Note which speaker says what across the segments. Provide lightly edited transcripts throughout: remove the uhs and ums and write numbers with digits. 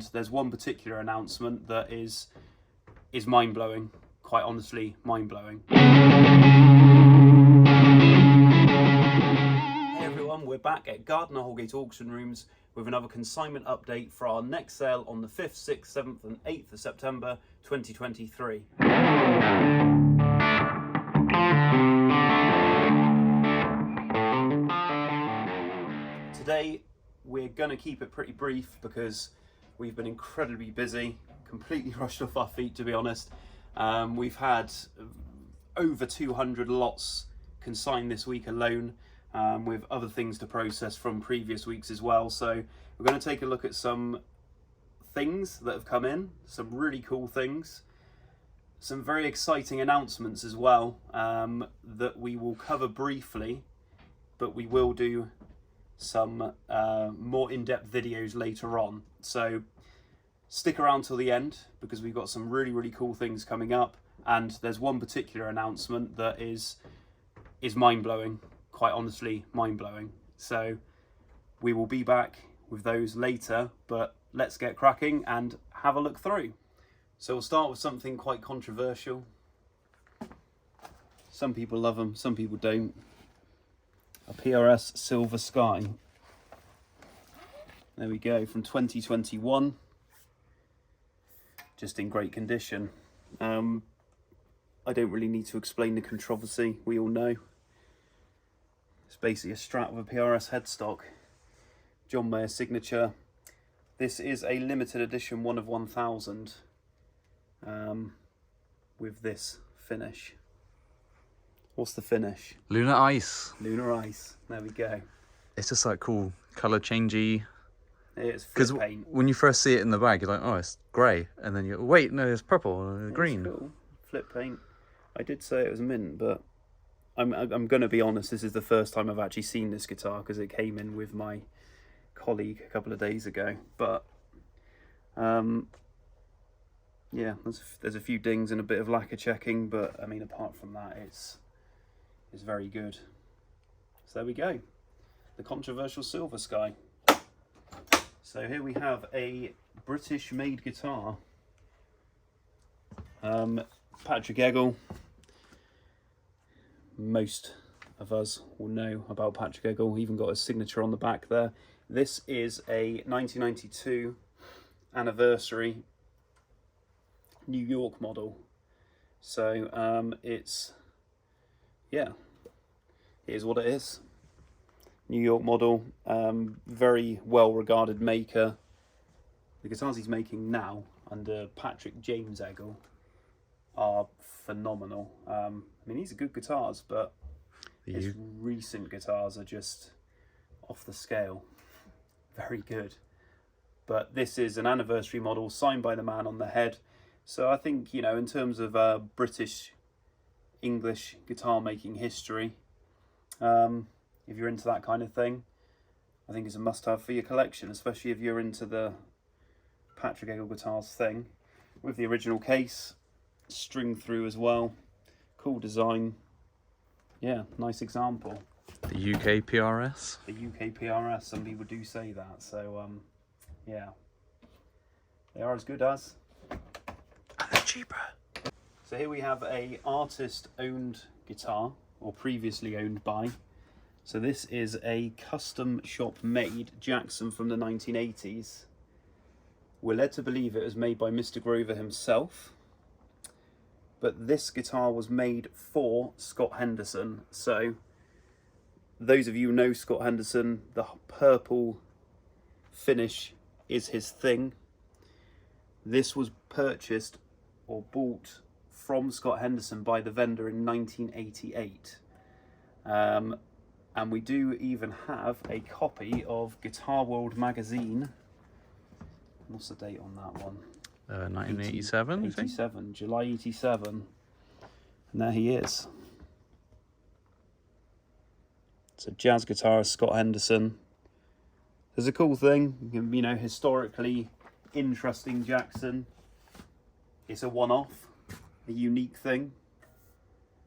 Speaker 1: There's one particular announcement that is mind-blowing, quite honestly mind-blowing. Hey everyone, we're back at Gardiner Houlgate auction rooms with another consignment update for our next sale on the 5th, 6th, 7th and 8th of September 2023. Today we're going to keep it pretty brief because we've been incredibly busy, completely rushed off our feet to be honest. We've had over 200 lots consigned this week alone, with other things to process from previous weeks as well. So we're going to take a look at some things that have come in, some really cool things, some very exciting announcements as well, that we will cover briefly, but we will do some more in-depth videos later on. So stick around till the end because we've got some really cool things coming up, and there's one particular announcement that is mind-blowing, quite honestly mind-blowing. So we will be back with those later, but let's get cracking and have a look through. So we'll start with something quite controversial. Some people love them, some people don't. A PRS Silver Sky. There we go, from 2021. Just in great condition. I don't really need to explain the controversy, we all know. It's basically a Strat with a PRS headstock. John Mayer signature. This is a limited edition 1 of 1,000 with this finish. What's the finish?
Speaker 2: Lunar Ice.
Speaker 1: Lunar Ice. There we go.
Speaker 2: It's just like cool colour changey.
Speaker 1: It's flip paint.
Speaker 2: When you first see it in the bag, you're like, oh, it's grey, and then you wait, no, it's purple, green.
Speaker 1: Cool. Flip paint. I did say it was mint, but I'm going to be honest. This is the first time I've actually seen this guitar because it came in with my colleague a couple of days ago. But yeah, there's a few dings and a bit of lacquer checking, but I mean, apart from that, it's very good. So there we go, the controversial Silver Sky. So here we have a British made guitar. Patrick Eggle. Most of us will know about Patrick Eggle, even got his signature on the back there. This is a 1992 anniversary New York model. So it's, yeah, it is what it is. New York model, very well regarded maker. The guitars he's making now under Patrick James Eggle are phenomenal. I mean, these are good guitars, but his recent guitars are just off the scale. Very good. But this is an anniversary model signed by the man on the head. So I think, you know, in terms of British English guitar making history, if you're into that kind of thing, I think it's a must-have for your collection, especially if you're into the Patrick Eggle guitars thing. With the original case, string through as well, cool design. Yeah, nice example.
Speaker 2: The UK PRS.
Speaker 1: The UK PRS, some people do say that. So yeah, they are as good as.
Speaker 2: And they're cheaper.
Speaker 1: So here we have a artist-owned guitar, or previously owned by. So this is a custom shop made Jackson from the 1980s. We're led to believe it was made by Mr. Grover himself. But this guitar was made for Scott Henderson. So those of you who know Scott Henderson, the purple finish is his thing. This was purchased or bought from Scott Henderson by the vendor in 1988. And we do even have a copy of Guitar World magazine. What's the date on that one?
Speaker 2: 1987,
Speaker 1: 87, July 87. And there he is. It's a jazz guitarist, Scott Henderson. There's a cool thing, you know, historically interesting Jackson. It's a one-off, a unique thing.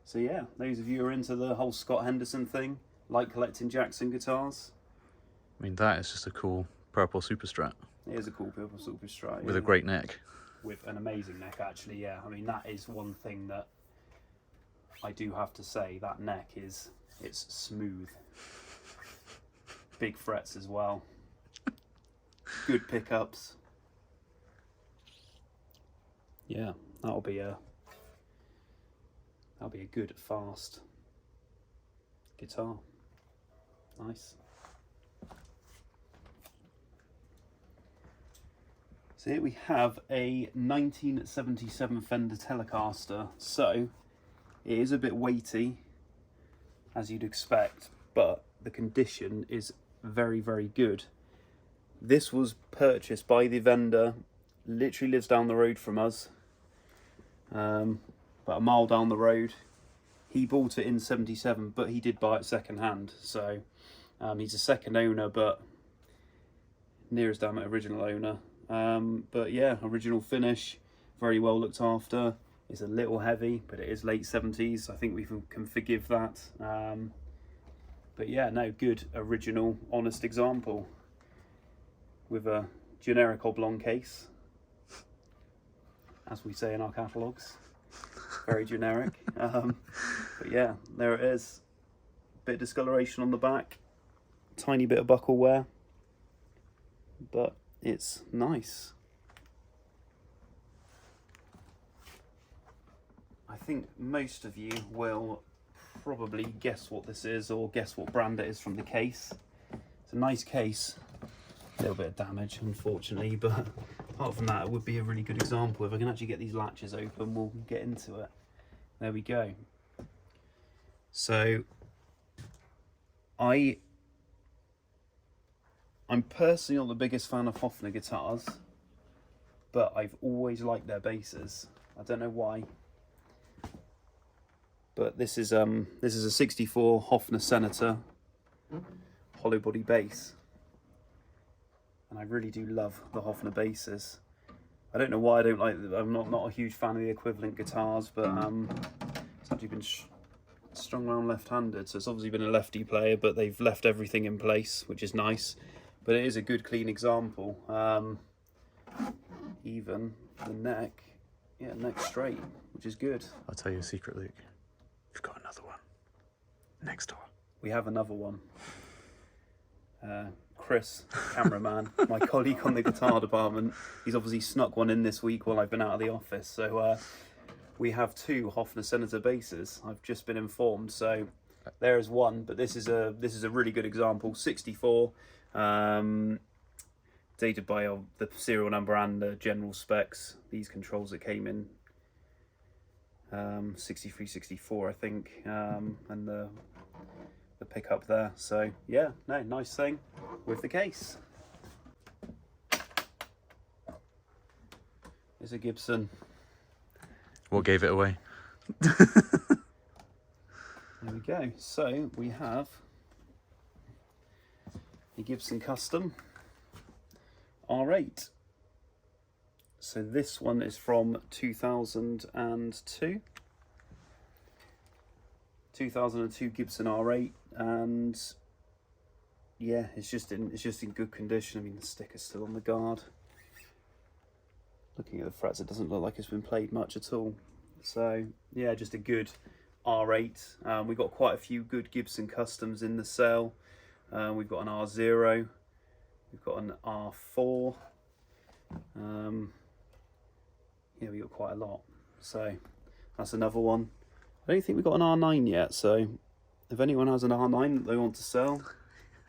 Speaker 1: So yeah, those of you who are into the whole Scott Henderson thing, like collecting Jackson guitars.
Speaker 2: I mean, that is just a cool purple Super Strat.
Speaker 1: It is a cool Purple Super Strat.
Speaker 2: With a great neck.
Speaker 1: With an amazing neck, actually, yeah. I mean, that is one thing that I do have to say. That neck it's smooth. Big frets as well. Good pickups. Yeah, that'll be a good, fast guitar. Nice. So here we have a 1977 Fender Telecaster. So it is a bit weighty, as you'd expect, but the condition is very, very good. This was purchased by the vendor, literally lives down the road from us, about a mile down the road. He bought it in 77, but he did buy it second hand. So he's a second owner, but near as damn it original owner. But yeah, original finish, very well looked after. It's a little heavy, but it is late 70s. I think we can forgive that. But yeah, no, good, original, honest example with a generic oblong case, as we say in our catalogues. Very generic. But yeah, there it is. Bit of discoloration on the back, tiny bit of buckle wear, but it's nice. I think most of you will probably guess what this is, or guess what brand it is from the case. It's a nice case. A little bit of damage, unfortunately, but apart from that, it would be a really good example. If I can actually get these latches open, we'll get into it. There we go. So I'm personally not the biggest fan of Hofner guitars, but I've always liked their basses. I don't know why, but this is a 64 Hofner Senator hollow body bass, and I really do love the Hofner basses. I don't know why I don't like them. I'm not a huge fan of the equivalent guitars, but it's actually been strung around left-handed, so it's obviously been a lefty player, but they've left everything in place, which is nice. But it is a good, clean example. Even the neck, yeah, neck straight, which is good.
Speaker 2: I'll tell you a secret, Luke. We've got another one next door.
Speaker 1: We have another one. Chris, cameraman, my colleague on the guitar department, he's obviously snuck one in this week while I've been out of the office. So we have two Hofner Senator basses. I've just been informed. So there is one, but this is a really good example. 64, dated by the serial number and the general specs. These controls that came in 63, 64, I think, and the pickup there. So yeah, no, nice thing with the case. It's a Gibson.
Speaker 2: What gave it away?
Speaker 1: There we go. So we have a Gibson Custom R8. So this one is from 2002. 2002 Gibson R8, and yeah, it's just in good condition. I mean, the sticker's still on the guard. Looking at the frets, it doesn't look like it's been played much at all. So yeah, just a good R8. We've got quite a few good Gibson Customs in the sale. We've got an R0, we've got an R4. Yeah, we've got quite a lot. So that's another one. I don't think we've got an R9 yet, so if anyone has an R9 that they want to sell,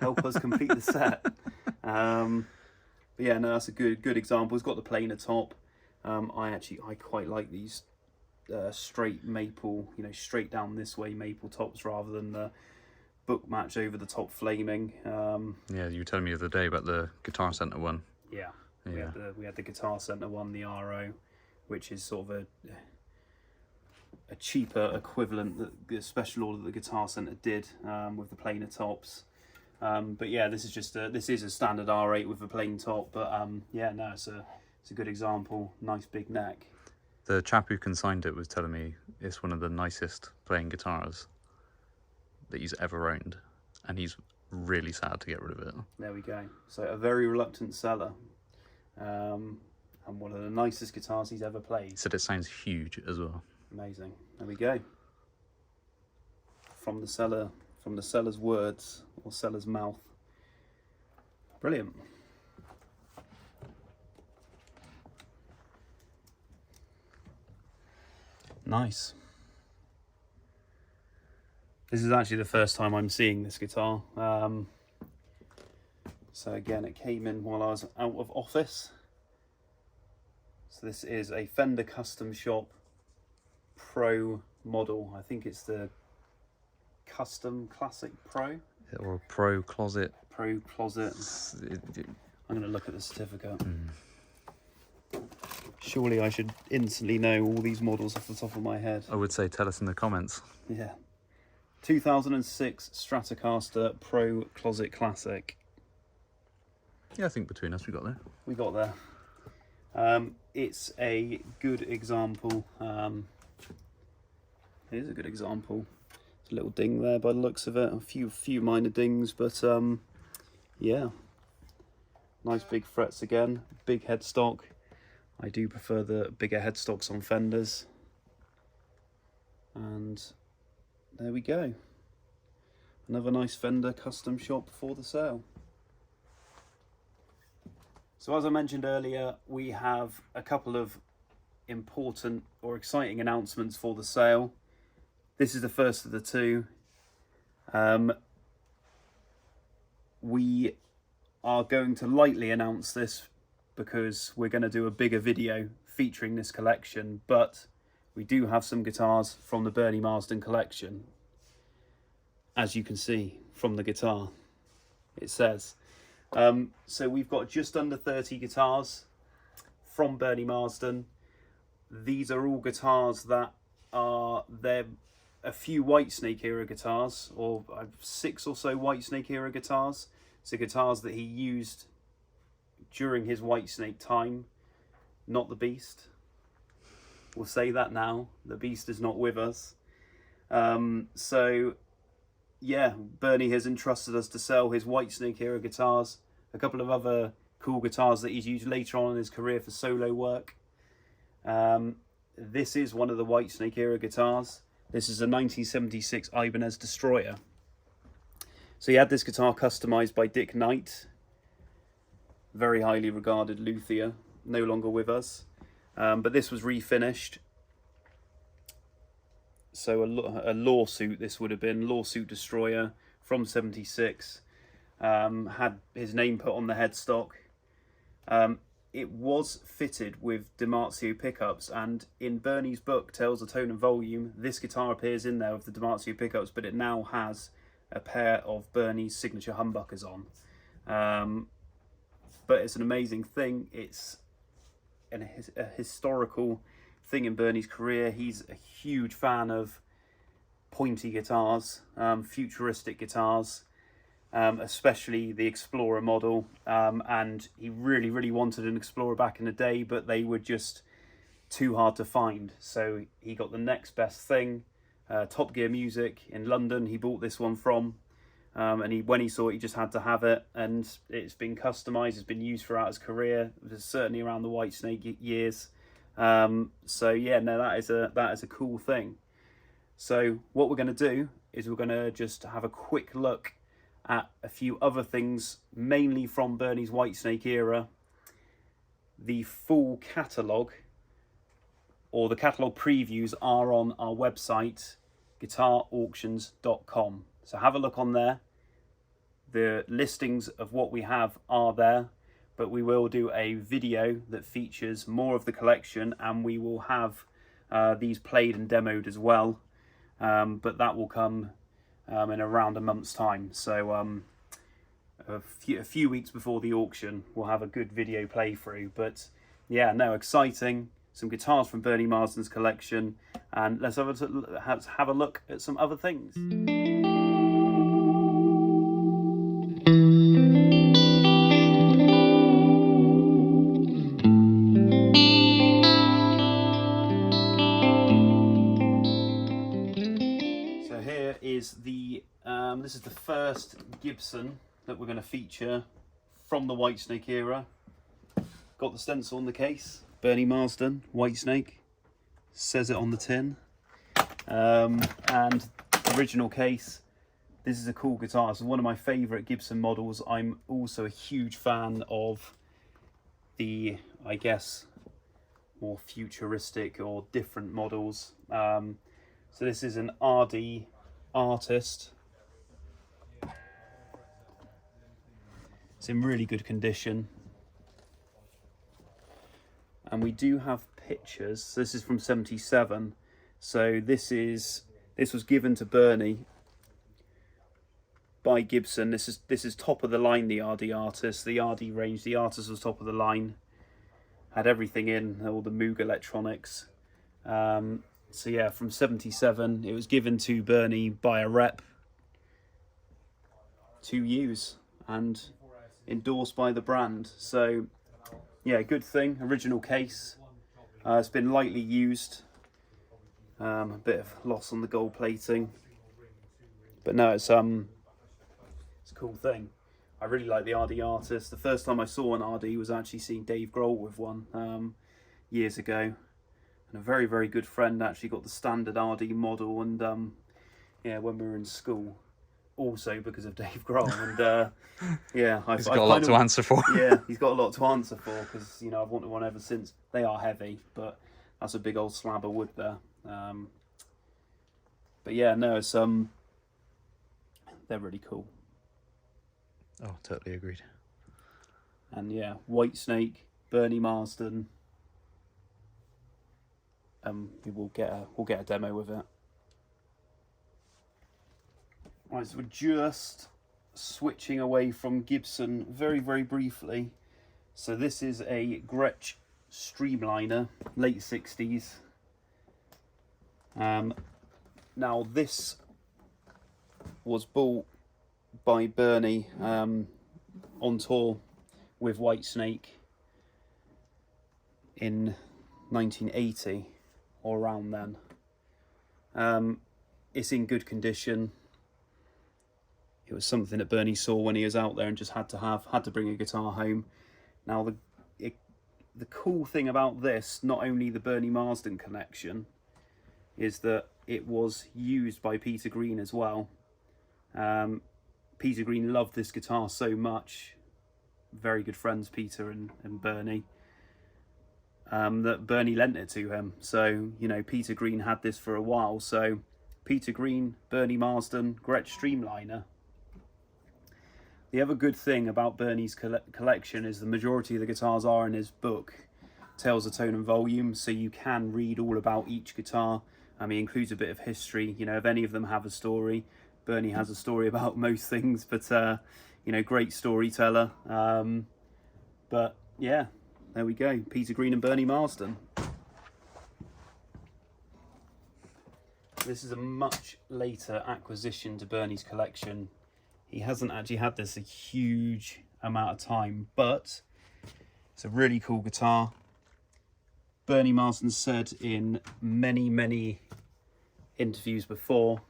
Speaker 1: help us complete the set. But yeah, no, that's a good example. It's got the plainer top. I quite like these straight maple, straight down this way maple tops rather than the book match over the top flaming.
Speaker 2: Yeah, you were telling me the other day about the Guitar Center one.
Speaker 1: Yeah. We had the Guitar Center one, the RO, which is sort of a cheaper equivalent, that the special order that the Guitar Center did with the plainer tops. But yeah, this is a standard R8 with a plain top. But yeah, no, it's a good example. Nice big neck.
Speaker 2: The chap who consigned it was telling me it's one of the nicest playing guitars that he's ever owned, and he's really sad to get rid of it.
Speaker 1: There we go. So a very reluctant seller. and one of the nicest guitars he's ever played.
Speaker 2: He said it sounds huge as well.
Speaker 1: Amazing. There we go. From the seller's words, or seller's mouth. Brilliant. Nice. This is actually the first time I'm seeing this guitar. So again, it came in while I was out of office. So this is a Fender Custom Shop Pro model. I think it's the Custom Classic Pro.
Speaker 2: Or Pro Closet.
Speaker 1: Pro Closet. I'm going to look at the certificate. Surely I should instantly know all these models off the top of my head.
Speaker 2: I would say tell us in the comments.
Speaker 1: Yeah. 2006 Stratocaster Pro Closet Classic.
Speaker 2: Yeah, I think between us we got there.
Speaker 1: We got there. It's a good example. It is a good example. There's a little ding there by the looks of it. A few minor dings, but yeah. Nice big frets again. Big headstock. I do prefer the bigger headstocks on Fenders. And there we go. Another nice Fender custom shop for the sale. So as I mentioned earlier, we have a couple of important or exciting announcements for the sale. This is the first of the two. We are going to lightly announce this because we're going to do a bigger video featuring this collection, but we do have some guitars from the Bernie Marsden collection. As you can see from the guitar, it says. So we've got just under 30 guitars from Bernie Marsden. These are all guitars that are, they're a few Whitesnake era guitars, or 6 or so Whitesnake era guitars. So guitars that he used during his Whitesnake time, not the Beast. We'll say that now. The Beast is not with us. So yeah, Bernie has entrusted us to sell his Whitesnake era guitars, a couple of other cool guitars that he's used later on in his career for solo work. This is one of the Whitesnake era guitars. This is a 1976 Ibanez Destroyer. So he had this guitar customized by Dick Knight, very highly regarded luthier, no longer with us. But this was refinished. So a lawsuit, this would have been, lawsuit Destroyer from 76. Had his name put on the headstock. It was fitted with DiMarzio pickups, and in Bernie's book, Tales of Tone and Volume, this guitar appears in there with the DiMarzio pickups, but it now has a pair of Bernie's signature humbuckers on. But it's an amazing thing. It's a historical thing in Bernie's career. He's a huge fan of pointy guitars, futuristic guitars, especially the Explorer model, and he really wanted an Explorer back in the day, but they were just too hard to find. So he got the next best thing, Top Gear Music in London. He bought this one from, and when he saw it, he just had to have it, and it's been customized. It's been used throughout his career, certainly around the Whitesnake years. So yeah, no, that is a cool thing. So what we're going to do is we're going to just have a quick look at a few other things, mainly from Bernie's Whitesnake era. The full catalogue, or the catalogue previews, are on our website, guitarauctions.com. So have a look on there. The listings of what we have are there, but we will do a video that features more of the collection, and we will have these played and demoed as well. But that will come in around a month's time. So a few weeks before the auction, we'll have a good video playthrough. But yeah, no, exciting. Some guitars from Bernie Marsden's collection, and let's have a look at some other things. So here is this is the first Gibson that we're going to feature from the Whitesnake era. Got got the stencil on the case. Bernie Marsden, Whitesnake, says it on the tin. And original case. This is a cool guitar. It's one of my favourite Gibson models. I'm also a huge fan of the, I guess, more futuristic or different models. So this is an RD Artist. It's in really good condition. And we do have pictures. So this is from '77. So this was given to Bernie by Gibson. This is top of the line, the RD Artist, the RD range. The Artist was top of the line. Had everything in, all the Moog electronics. So yeah, from '77, it was given to Bernie by a rep to use and endorsed by the brand. So yeah, good thing. Original case. It's been lightly used. A bit of loss on the gold plating, but no, it's a cool thing. I really like the RD Artist. The first time I saw an RD was actually seeing Dave Grohl with one years ago, and a very, very good friend actually got the standard RD model, and yeah, when we were in school, also because of Dave Grohl, and yeah,
Speaker 2: he's got a lot to answer for.
Speaker 1: Yeah, he's got a lot to answer for, because you know, I've wanted one ever since. They are heavy, but that's a big old slab of wood there. But yeah, no, it's they're really cool.
Speaker 2: Oh, totally agreed.
Speaker 1: And yeah, Whitesnake, Bernie Marsden. We'll get a demo with it. Right, so we're just switching away from Gibson very, very briefly. So this is a Gretsch Streamliner, late 60s. Now this was bought by Bernie on tour with Whitesnake in 1980 or around then. It's in good condition. It was something that Bernie saw when he was out there and just had to bring a guitar home. Now the cool thing about this, not only the Bernie Marsden connection, is that it was used by Peter Green as well. Peter Green loved this guitar so much, very good friends Peter and Bernie, that Bernie lent it to him. So, you know, Peter Green had this for a while. So Peter Green, Bernie Marsden, Gretsch Streamliner. The other good thing about Bernie's collection is the majority of the guitars are in his book, Tales of Tone and Volume, so you can read all about each guitar. He includes a bit of history. You know, if any of them have a story, Bernie has a story about most things, but you know, great storyteller. But yeah, there we go, Peter Green and Bernie Marsden. This is a much later acquisition to Bernie's collection. He hasn't actually had this a huge amount of time, but it's a really cool guitar. Bernie Marsden said in many, many interviews before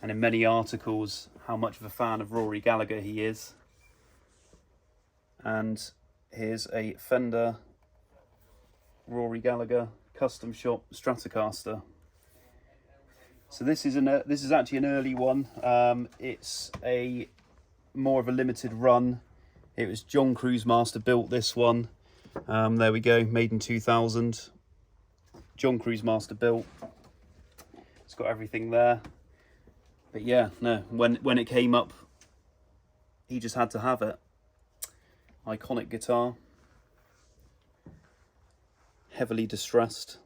Speaker 1: and in many articles how much of a fan of Rory Gallagher he is. And here's a Fender Rory Gallagher custom shop Stratocaster. So this is actually an early one. It's a more of a limited run. It was John Cruz Master built this one. There we go, made in 2000. John Cruz Master built. It's got everything there. But yeah, no, when it came up, he just had to have it. Iconic guitar. Heavily distressed.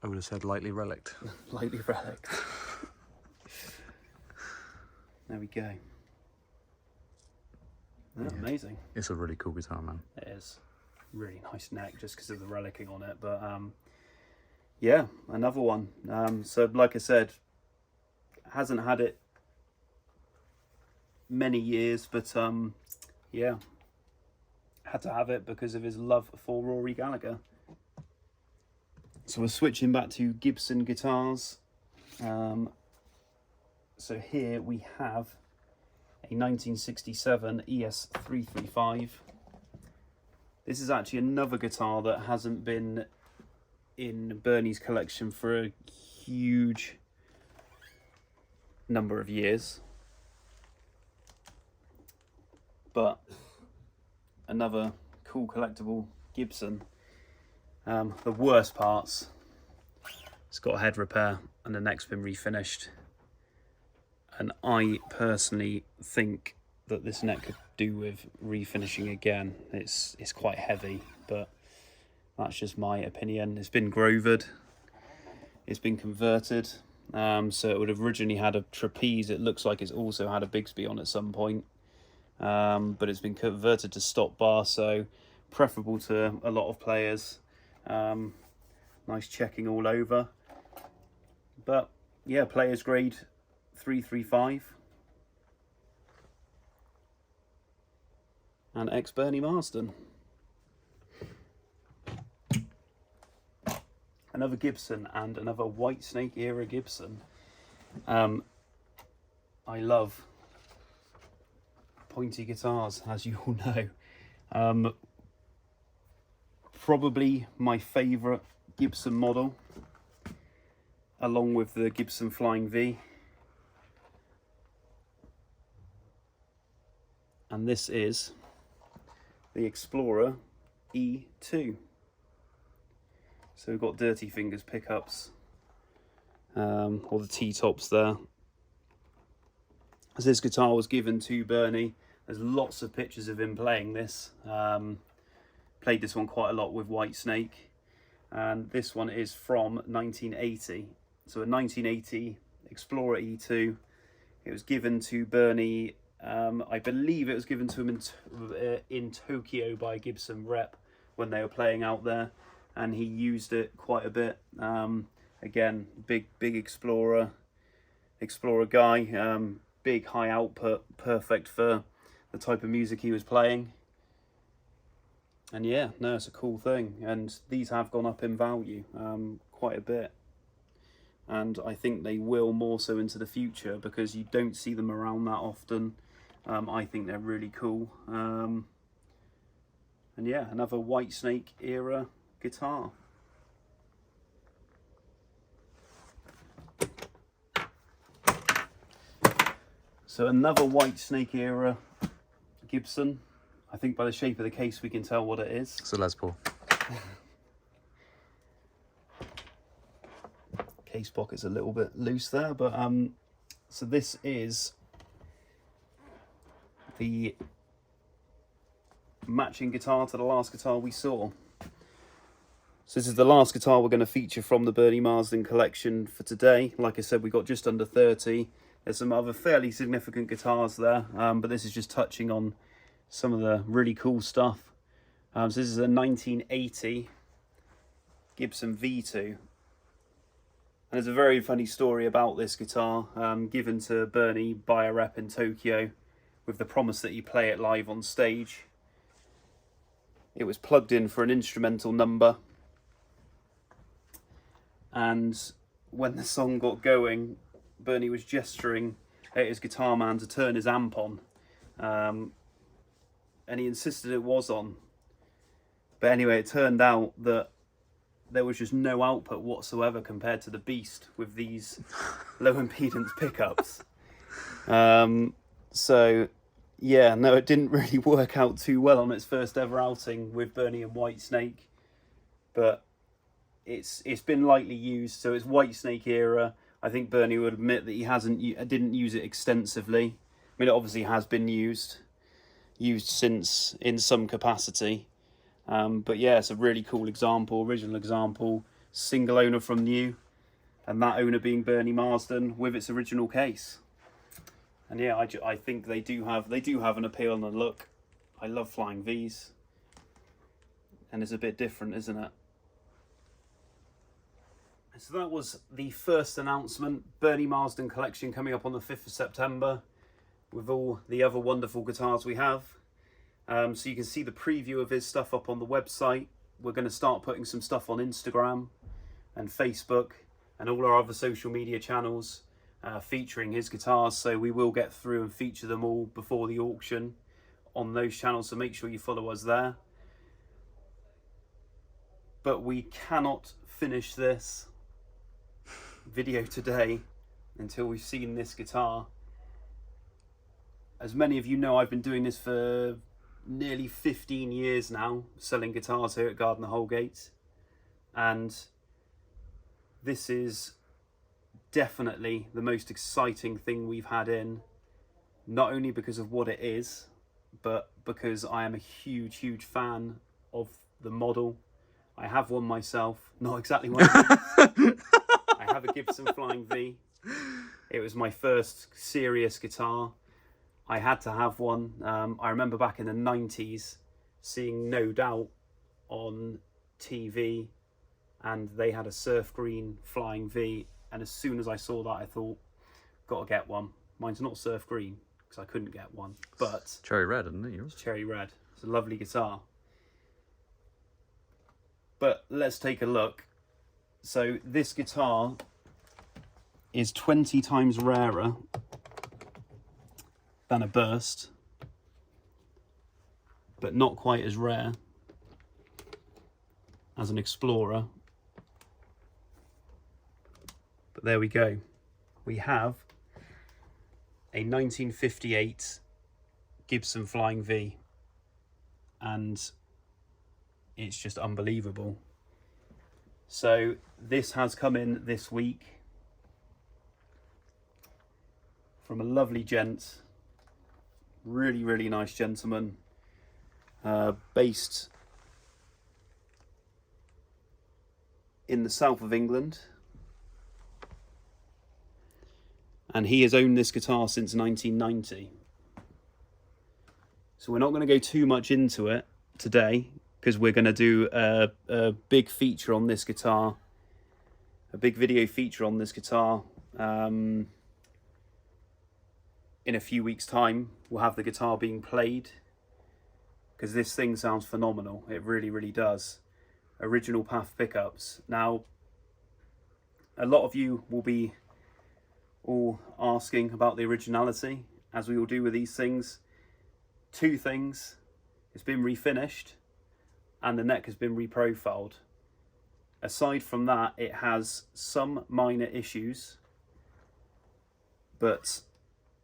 Speaker 2: I would have said lightly relict.
Speaker 1: Lightly relict. There we go. Yeah, amazing.
Speaker 2: It's a really cool guitar, man.
Speaker 1: It is. Really nice neck just because of the relicking on it. But yeah, another one. So like I said, hasn't had it many years, but yeah, had to have it because of his love for Rory Gallagher. So we're switching back to Gibson guitars. So here we have a 1967 ES335. This is actually another guitar that hasn't been in Bernie's collection for a huge number of years. But another cool collectible Gibson. The worst parts, it's got a head repair and the neck's been refinished. And I personally think that this neck could do with refinishing again. It's quite heavy, but that's just my opinion. It's been grovered, it's been converted. So it would have originally had a trapeze. It looks like it's also had a Bigsby on at some point. But it's been converted to stop bar, so preferable to a lot of players. Nice checking all over. But yeah, players grade 335. And ex-Bernie Marsden. Another Gibson and another Whitesnake era Gibson. I love pointy guitars, as you all know. Probably my favourite Gibson model, along with the Gibson Flying V. And this is the Explorer E2. So we've got Dirty Fingers pickups, or the T-tops there. As this guitar was given to Bernie, there's lots of pictures of him playing this. Played this one quite a lot with Whitesnake, and this one is from 1980. So a 1980 Explorer E2. It was given to Bernie, I believe it was given to him in Tokyo by a Gibson rep when they were playing out there, and he used it quite a bit. Again, big Explorer guy, big high output, perfect for the type of music he was playing. And yeah, no, it's a cool thing, and these have gone up in value quite a bit, and I think they will more so into the future because you don't see them around that often. I think they're really cool. And yeah, another Whitesnake era guitar. So another Whitesnake era Gibson. I think by the shape of the case we can tell what it is.
Speaker 2: It's a Les Paul.
Speaker 1: Case pocket's a little bit loose there, but so this is the matching guitar to the last guitar we saw. So this is the last guitar we're going to feature from the Bernie Marsden collection for today. Like I said, we got just under 30. There's some other fairly significant guitars there, but this is just touching on some of the really cool stuff. So this is a 1980 Gibson V2. And there's a very funny story about this guitar, given to Bernie by a rep in Tokyo with the promise that he play it live on stage. It was plugged in for an instrumental number, and when the song got going, Bernie was gesturing at his guitar man to turn his amp on, and he insisted it was on. But anyway, it turned out that there was just no output whatsoever compared to the beast with these low impedance pickups. So yeah, no, it didn't really work out too well on its first ever outing with Bernie and Whitesnake, but it's been lightly used, so it's Whitesnake era. I think Bernie would admit that he didn't use it extensively. I mean, it obviously has been used since in some capacity. But yeah, it's a really cool example, original example, single owner from new, and that owner being Bernie Marsden with its original case. And yeah, I think they do have an appeal and a look. I love Flying Vs, and it's a bit different, isn't it? So that was the first announcement, Bernie Marsden collection coming up on the 5th of September with all the other wonderful guitars we have. So you can see the preview of his stuff up on the website. We're going to start putting some stuff on Instagram and Facebook and all our other social media channels featuring his guitars. So we will get through and feature them all before the auction on those channels, so make sure you follow us there. but we cannot finish this video today until we've seen this guitar. As many of you know, I've been doing this for nearly 15 years now, selling guitars here at Gardiner Houlgate, and this is definitely the most exciting thing we've had in, not only because of what it is, but because I am a huge fan of the model. I have one myself, not exactly one of these. I have a Gibson Flying V. It was my first serious guitar. I had to have one. I remember back in the 90s seeing No Doubt on TV, and they had a surf green Flying V, and as soon as I saw that I thought, gotta get one. Mine's not surf green because I couldn't get one, but
Speaker 2: It's cherry red, isn't it?
Speaker 1: it's cherry red. It's a lovely guitar. But let's take a look. So this guitar is 20 times rarer than a Burst, but not quite as rare as an Explorer. But there we go. We have a 1958 Gibson Flying V, and it's just unbelievable. So this has come in this week from a lovely gent, really nice gentleman, based in the south of England, and he has owned this guitar since 1990. So we're not going to go too much into it today, because we're going to do a big feature on this guitar, a big video feature on this guitar. In a few weeks' time, we'll have the guitar being played, because this thing sounds phenomenal. It really does. Original Path pickups. Now, a lot of you will be all asking about the originality, as we all do with these things. Two things: it's been refinished, and the neck has been reprofiled. Aside from that, it has some minor issues, but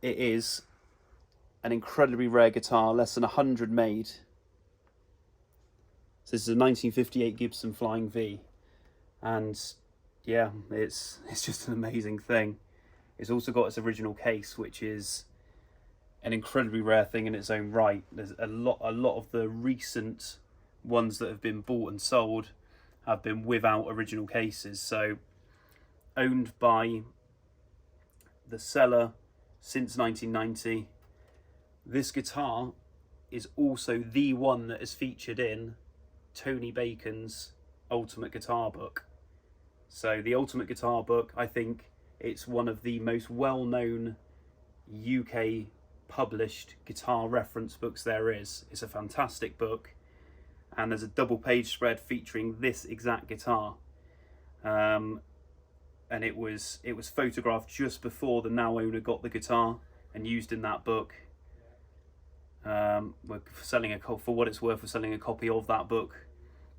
Speaker 1: it is an incredibly rare guitar, less than 100 made. So this is a 1958 Gibson Flying V, and yeah, it's just an amazing thing. It's also got its original case, which is an incredibly rare thing in its own right. There's a lot of the recent ones that have been bought and sold have been without original cases. So, owned by the seller since 1990. This guitar is also the one that is featured in Tony Bacon's Ultimate Guitar Book. So the Ultimate Guitar Book, I think it's one of the most well-known UK published guitar reference books there is. It's a fantastic book, and there's a double page spread featuring this exact guitar. And it was photographed just before the now owner got the guitar and used in that book. We're selling for what it's worth, we're selling a copy of that book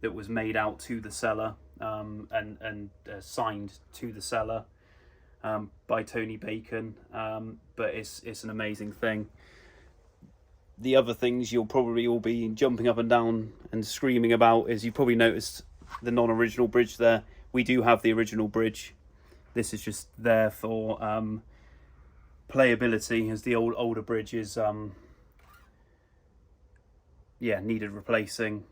Speaker 1: that was made out to the seller, and signed to the seller by Tony Bacon. But it's an amazing thing. The other things you'll probably all be jumping up and down and screaming about is, you probably noticed the non-original bridge there. We do have the original bridge. This is just there for playability, as the older bridges needed replacing.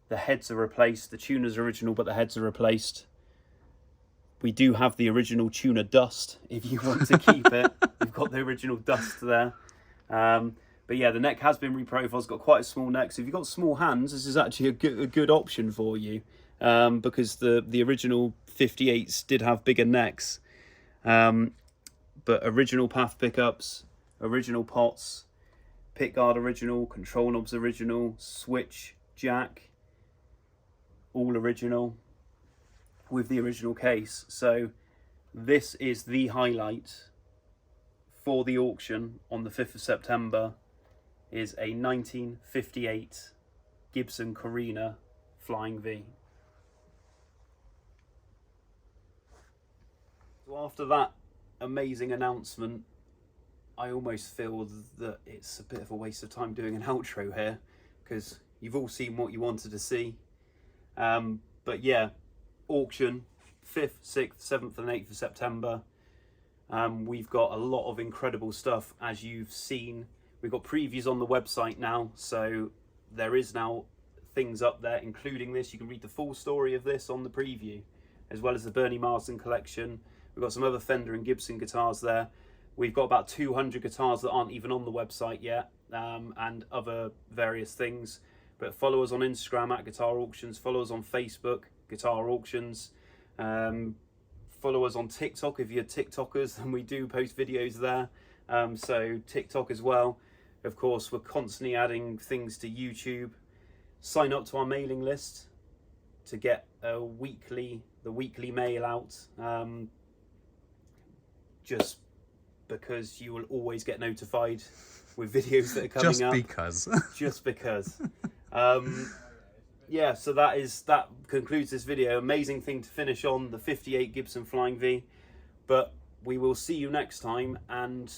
Speaker 1: The heads are replaced. The tuner's original, but the heads are replaced. We do have the original tuner dust if you want to keep it. We've got the original dust there. But yeah, the neck has been reprofiled. It's got quite a small neck, so if you've got small hands, this is actually a good option for you, because the original 58s did have bigger necks. But original Path pickups, original pots, pickguard original, control knobs original, switch, jack, all original, with the original case. So this is the highlight for the auction on the 5th of September, is a 1958 Gibson Carina Flying V. So after that amazing announcement, I almost feel that it's a bit of a waste of time doing an outro here, because you've all seen what you wanted to see. But yeah, auction 5th, 6th, 7th and 8th of September. We've got a lot of incredible stuff, as you've seen. We've got previews on the website now, so there is now things up there, including this. You can read the full story of this on the preview, as well as the Bernie Marsden collection. We've got some other Fender and Gibson guitars there. We've got about 200 guitars that aren't even on the website yet, and other various things. But follow us on Instagram at Guitar Auctions, follow us on Facebook, Guitar Auctions. Follow us on TikTok if you're TikTokers, and we do post videos there. So TikTok as well. Of course, we're constantly adding things to YouTube. Sign up to our mailing list to get the weekly mail out. Just because you will always get notified with videos that are coming up. Just because. Yeah, so that concludes this video. Amazing thing to finish on, the 58 Gibson Flying V. But we will see you next time, and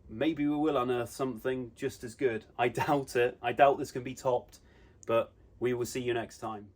Speaker 1: maybe we will unearth something just as good. I doubt it. I doubt this can be topped, but we will see you next time.